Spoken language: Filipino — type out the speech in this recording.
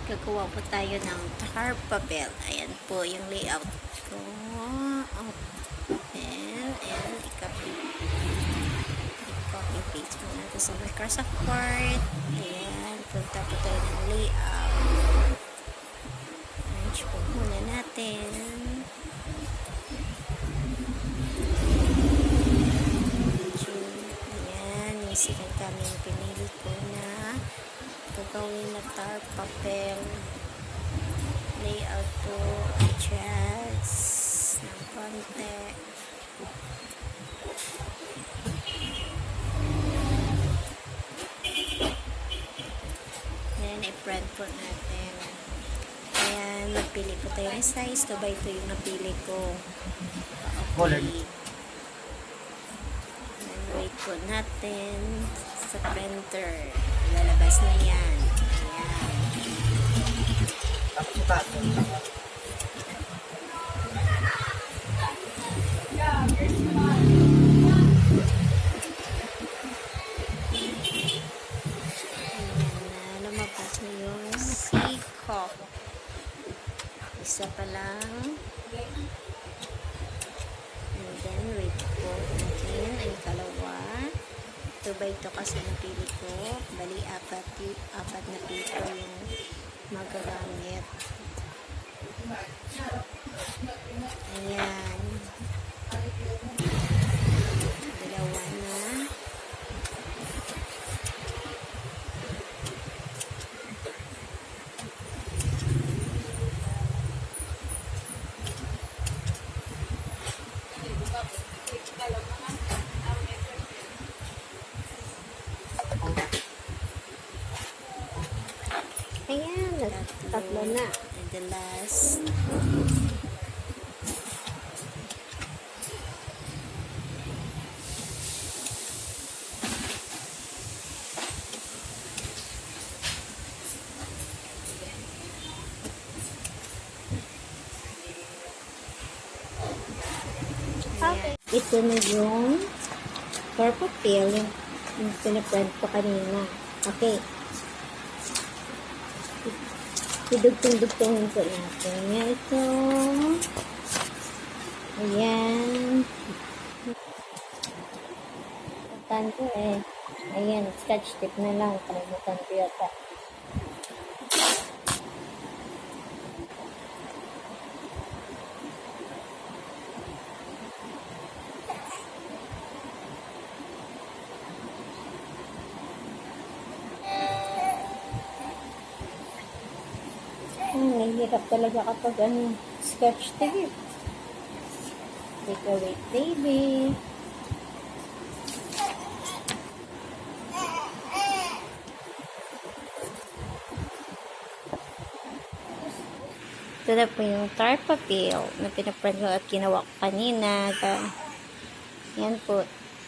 Gagawa po tayo ng tar papel. Ayan po yung layout ko. Open and i-copy paste mo natin sa Microsoft Word. Ayan, punta po tayo ng layout. Arrange po muna natin. Ayan, yung second kami yung pinili ko na gagawin na tar papel layout po, adjust ng konti. Then i-print po natin. Ayan, magpili po tayo ng size. Ito ba ito yung napili ko? Okay. Then wait po natin sa printer. Lalabas na yan. Ayan. Lumabas na yung Seacock. Isa pa lang. And then wait po natin ang ikalawa. Ito ba ito kasi napili ko? Bali, apat na paper yung magagamit. Ayan. Dalawa na. Ayan, tatlo na. And the last. Okay. Ito na yung purple pill, yung pinaprint ko kanina. Okay. Idugtong-dugtongin po natin. Yan ito. Ayan. Kalimutan ko eh. Ayan, scotch tape na lang. Kalimutan ko yata. Nahihirap talaga kapag scotch tape. Take a wait, baby. Ito na po yung tar papel na pinaprint ko at ginawa ko kanina. Yan po.